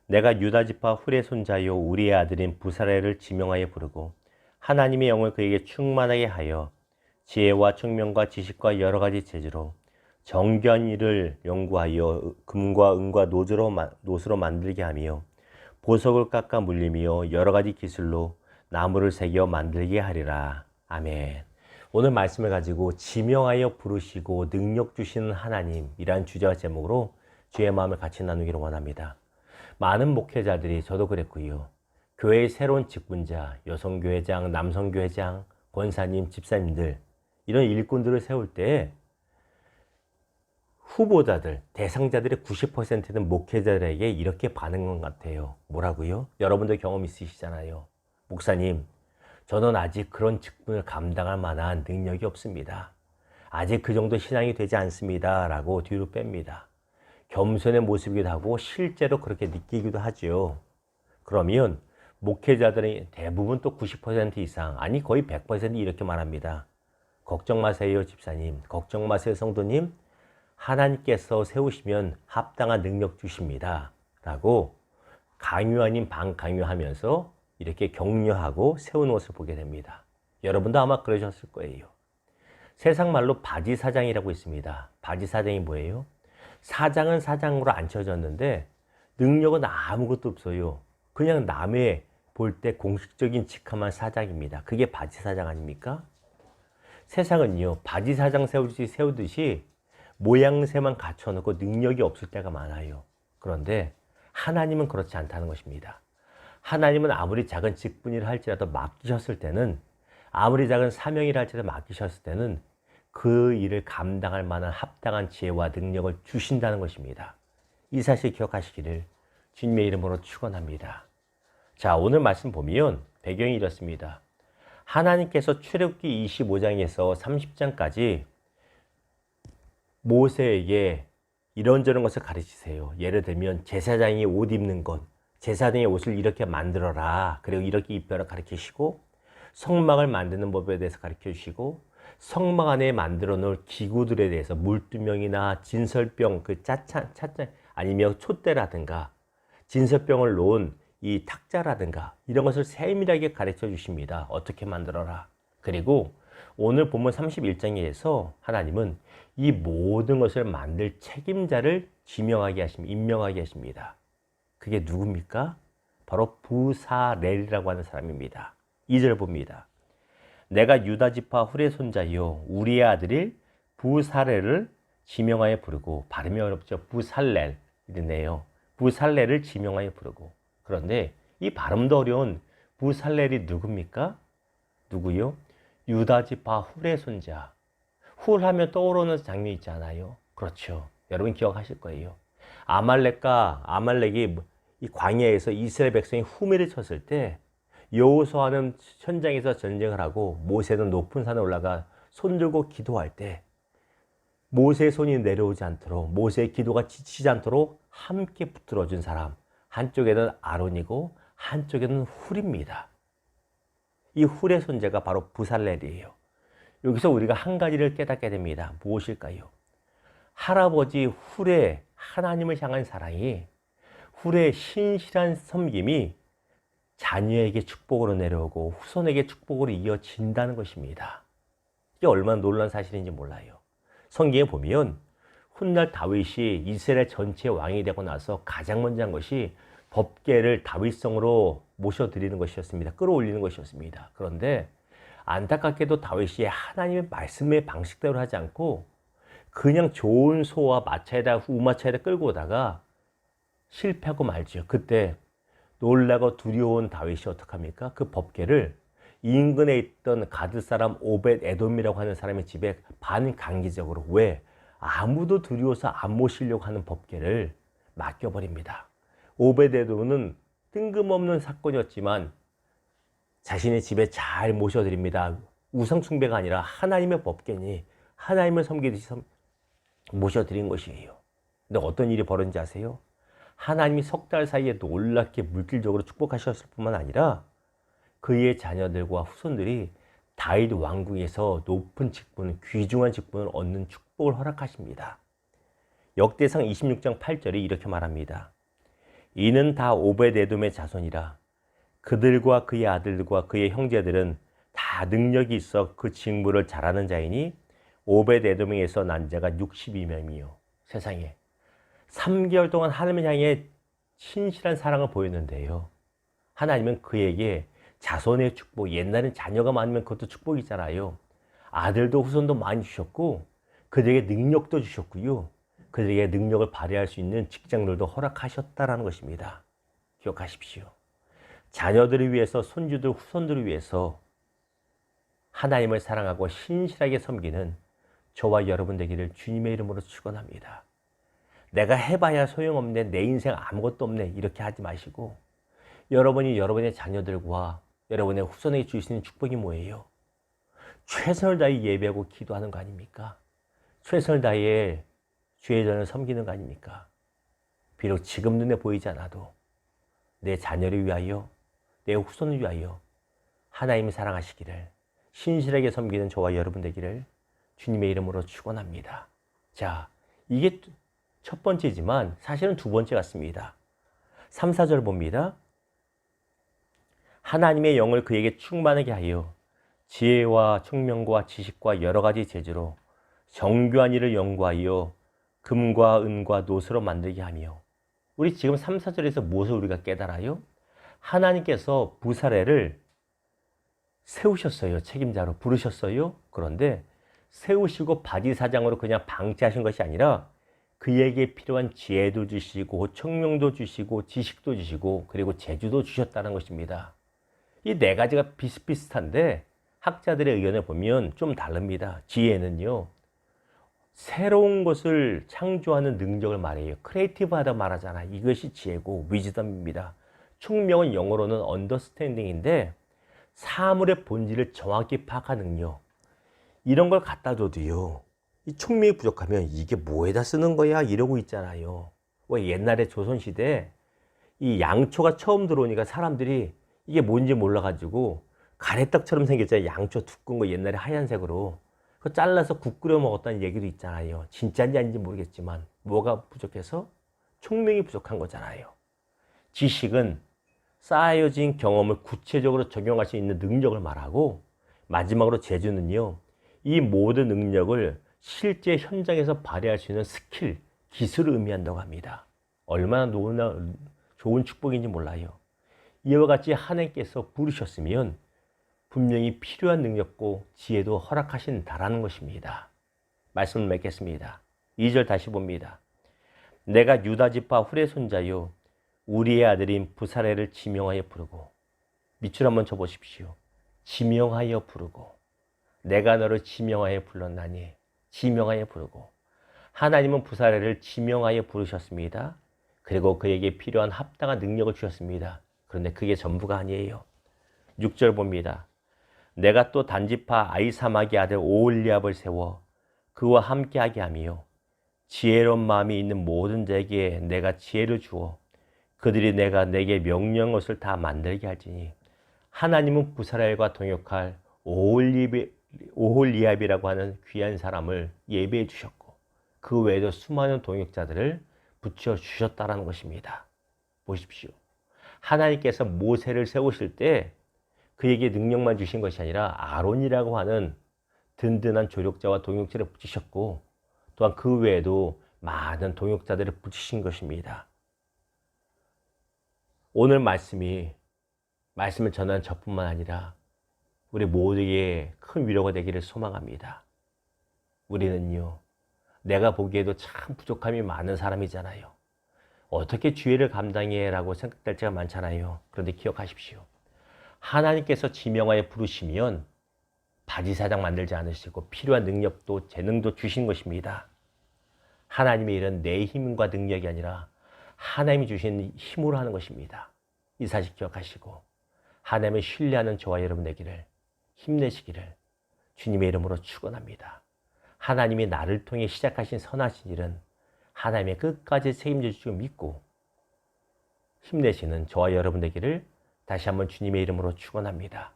내가 유다 지파 훌의 손자요 우리의 아들인 부살렐을 지명하여 부르고 하나님의 영을 그에게 충만하게 하여 지혜와 총명과 지식과 여러 가지 재주로 정교한 일을 연구하여 금과 은과 노스로 만들게 하며 보석을 깎아 물리며 여러 가지 기술로 나무를 새겨 만들게 하리라. 아멘. 오늘 말씀을 가지고 지명하여 부르시고 능력 주시는 하나님이라는 주제와 제목으로 주의 마음을 같이 나누기를 원합니다. 많은 목회자들이, 저도 그랬고요, 교회의 새로운 직분자, 여성교회장, 남성교회장, 권사님, 집사님들, 이런 일꾼들을 세울 때 후보자들, 대상자들의 90%는 목회자들에게 이렇게 반응한 것 같아요. 뭐라고요? 여러분들 경험 있으시잖아요. 목사님, 저는 아직 그런 직분을 감당할 만한 능력이 없습니다. 아직 그 정도 신앙이 되지 않습니다. 라고 뒤로 뺍니다. 겸손의 모습이기도 하고 실제로 그렇게 느끼기도 하죠. 그러면 목회자들이 대부분 또 90% 이상, 아니 거의 100% 이렇게 말합니다. 걱정 마세요, 집사님. 걱정 마세요, 성도님. 하나님께서 세우시면 합당한 능력 주십니다. 라고 강요 아닌 반강요하면서 이렇게 격려하고 세우는 것을 보게 됩니다. 여러분도 아마 그러셨을 거예요. 세상 말로 바지사장이라고 있습니다. 바지사장이 뭐예요? 사장은 사장으로 앉혀졌는데 능력은 아무것도 없어요. 그냥 남의 볼 때 공식적인 직함한 사장입니다. 그게 바지사장 아닙니까? 세상은요, 바지사장 세우듯이 모양새만 갖춰놓고 능력이 없을 때가 많아요. 그런데 하나님은 그렇지 않다는 것입니다. 하나님은 아무리 작은 직분이라 할지라도 맡기셨을 때는, 아무리 작은 사명이라 할지라도 맡기셨을 때는 그 일을 감당할 만한 합당한 지혜와 능력을 주신다는 것입니다. 이 사실 기억하시기를 주님의 이름으로 축원합니다. 자, 오늘 말씀 보면 배경이 이렇습니다. 하나님께서 출애굽기 25장에서 30장까지 모세에게 이런저런 것을 가르치세요. 예를 들면 제사장이 옷 입는 것, 제사장의 옷을 이렇게 만들어라, 그리고 이렇게 입혀라 가르치시고, 성막을 만드는 법에 대해서 가르쳐 주시고, 성막 안에 만들어 놓을 기구들에 대해서 물두멍이나 진설병, 그 차찬 아니면 촛대라든가 진설병을 놓은 이 탁자라든가 이런 것을 세밀하게 가르쳐 주십니다. 어떻게 만들어라. 그리고 오늘 본문 31장에서 하나님은 이 모든 것을 만들 책임자를 지명하게 하십니다. 임명하게 하십니다. 그게 누굽니까? 바로 부사렐이라고 하는 사람입니다. 2절 봅니다. 내가 유다 지파 훌의 손자요 우리의 아들일 부살렐을 지명하여 부르고, 발음이 어렵죠. 부살렐이네요. 부살렐을 지명하여 부르고. 그런데 이 발음도 어려운 부살렐이 누굽니까? 누구요? 유다 지파 훌의 손자. 훌 하면 떠오르는 장면이 있잖아요. 그렇죠. 여러분 기억하실 거예요. 아말렉이 이 광야에서 이스라엘 백성이 후미를 쳤을 때 여호수아는 현장에서 전쟁을 하고 모세는 높은 산에 올라가 손 들고 기도할 때 모세의 손이 내려오지 않도록, 모세의 기도가 지치지 않도록 함께 붙들어준 사람, 한쪽에는 아론이고 한쪽에는 훌입니다. 이 훌의 손자가 바로 부살렐이에요. 여기서 우리가 한 가지를 깨닫게 됩니다. 무엇일까요? 할아버지 훌의 하나님을 향한 사랑이, 훌의 신실한 섬김이 자녀에게 축복으로 내려오고 후손에게 축복으로 이어진다는 것입니다. 이게 얼마나 놀라운 사실인지 몰라요. 성경에 보면 훗날 다윗이 이스라엘 전체 왕이 되고 나서 가장 먼저 한 것이 법궤를 다윗성으로 모셔드리는 것이었습니다. 끌어올리는 것이었습니다. 그런데 안타깝게도 다윗이 하나님의 말씀의 방식대로 하지 않고 그냥 좋은 소와 마차에다 우마차에다 끌고 오다가 실패하고 말죠. 그때 놀라고 두려운 다윗이 어떡합니까? 그 법궤를 인근에 있던 가드 사람 오벳 에돔이라고 하는 사람의 집에 반강제적으로, 왜? 아무도 두려워서 안 모시려고 하는 법궤를 맡겨버립니다. 오벳 에돔은 뜬금없는 사건이었지만 자신의 집에 잘 모셔드립니다. 우상 숭배가 아니라 하나님의 법궤니 하나님을 섬기듯이 모셔드린 것이에요. 근데 어떤 일이 벌어진지 아세요? 하나님이 석 달 사이에 놀랍게 물질적으로 축복하셨을 뿐만 아니라 그의 자녀들과 후손들이 다윗 왕궁에서 높은 직분, 귀중한 직분을 얻는 축복을 허락하십니다. 역대상 26장 8절이 이렇게 말합니다. 이는 다 오벳에돔의 자손이라. 그들과 그의 아들들과 그의 형제들은 다 능력이 있어 그 직무를 잘하는 자이니 오벳에돔에서 난 자가 62명이요. 세상에 3개월 동안 하나님을 향해 신실한 사랑을 보였는데요. 하나님은 그에게 자손의 축복, 옛날엔 자녀가 많으면 그것도 축복이잖아요. 아들도 후손도 많이 주셨고 그들에게 능력도 주셨고요. 그들에게 능력을 발휘할 수 있는 직장들도 허락하셨다라는 것입니다. 기억하십시오. 자녀들을 위해서, 손주들, 후손들을 위해서 하나님을 사랑하고 신실하게 섬기는 저와 여러분 되기를 주님의 이름으로 축원합니다. 내가 해봐야 소용없네, 내 인생 아무것도 없네, 이렇게 하지 마시고 여러분이 여러분의 자녀들과 여러분의 후손에게 줄 수 있는 축복이 뭐예요? 최선을 다해 예배하고 기도하는 거 아닙니까? 최선을 다해 주의 전을 섬기는 거 아닙니까? 비록 지금 눈에 보이지 않아도 내 자녀를 위하여, 내 후손을 위하여 하나님이 사랑하시기를, 신실하게 섬기는 저와 여러분 되기를 주님의 이름으로 축원합니다. 자, 이게 첫 번째지만 사실은 두 번째 같습니다. 3, 4절 봅니다. 하나님의 영을 그에게 충만하게 하여 지혜와 총명과 지식과 여러 가지 재주로 정교한 일을 연구하여 금과 은과 노스로 만들게 하며. 우리 지금 3, 4절에서 무엇을 우리가 깨달아요? 하나님께서 부사레를 세우셨어요. 책임자로 부르셨어요. 그런데 세우시고 바지사장으로 그냥 방치하신 것이 아니라 그에게 필요한 지혜도 주시고 총명도 주시고 지식도 주시고 그리고 재주도 주셨다는 것입니다. 이 네 가지가 비슷비슷한데 학자들의 의견을 보면 좀 다릅니다. 지혜는요, 새로운 것을 창조하는 능력을 말해요. 크리에이티브하다 말하잖아. 이것이 지혜고 위즈덤입니다. 총명은 영어로는 언더스탠딩인데 사물의 본질을 정확히 파악하는 능력. 이런 걸 갖다 줘도요, 이 총명이 부족하면 이게 뭐에다 쓰는 거야 이러고 있잖아요. 왜 옛날에 조선시대에 이 양초가 처음 들어오니까 사람들이 이게 뭔지 몰라가지고 가래떡처럼 생겼잖아요. 양초 두꺼운 거 옛날에 하얀색으로. 그거 잘라서 국 끓여 먹었다는 얘기도 있잖아요. 진짜인지 아닌지 모르겠지만 뭐가 부족해서? 총명이 부족한 거잖아요. 지식은 쌓여진 경험을 구체적으로 적용할 수 있는 능력을 말하고, 마지막으로 재주는요, 이 모든 능력을 실제 현장에서 발휘할 수 있는 스킬, 기술을 의미한다고 합니다. 얼마나 좋은 축복인지 몰라요. 이와 같이 하나님께서 부르셨으면 분명히 필요한 능력고 지혜도 허락하신다라는 것입니다. 말씀을 맺겠습니다. 2절 다시 봅니다. 내가 유다지파 훌의 손자요 우리의 아들인 부사레를 지명하여 부르고. 밑줄 한번 쳐보십시오. 지명하여 부르고. 내가 너를 지명하여 불렀나니. 지명하여 부르고. 하나님은 부사레를 지명하여 부르셨습니다. 그리고 그에게 필요한 합당한 능력을 주셨습니다. 그런데 그게 전부가 아니에요. 6절 봅니다. 내가 또 단지파 아이사막의 아들 오홀리압을 세워 그와 함께하게 하며 지혜로운 마음이 있는 모든 자에게 내가 지혜를 주어 그들이 내가 내게 명령한 것을 다 만들게 할지니. 하나님은 부사렐과 동역할 오홀리압이라고 하는 귀한 사람을 예배해 주셨고 그 외에도 수많은 동역자들을 붙여주셨다는 것입니다. 보십시오. 하나님께서 모세를 세우실 때 그에게 능력만 주신 것이 아니라 아론이라고 하는 든든한 조력자와 동역자를 붙이셨고 또한 그 외에도 많은 동역자들을 붙이신 것입니다. 오늘 말씀을 전하는 저뿐만 아니라 우리 모두에게 큰 위로가 되기를 소망합니다. 우리는요, 내가 보기에도 참 부족함이 많은 사람이잖아요. 어떻게 주의를 감당해 라고 생각될 때가 많잖아요. 그런데 기억하십시오. 하나님께서 지명하여 부르시면 바지사장 만들지 않으시고 필요한 능력도 재능도 주신 것입니다. 하나님의 일은 내 힘과 능력이 아니라 하나님이 주신 힘으로 하는 것입니다. 이 사실 기억하시고 하나님을 신뢰하는 저와 여러분 되기를 힘내시기를 주님의 이름으로 축원합니다. 하나님이 나를 통해 시작하신 선하신 일은 하나님의 끝까지 책임져 주시고 믿고 힘내시는 저와 여러분 되기를 다시 한번 주님의 이름으로 축원합니다.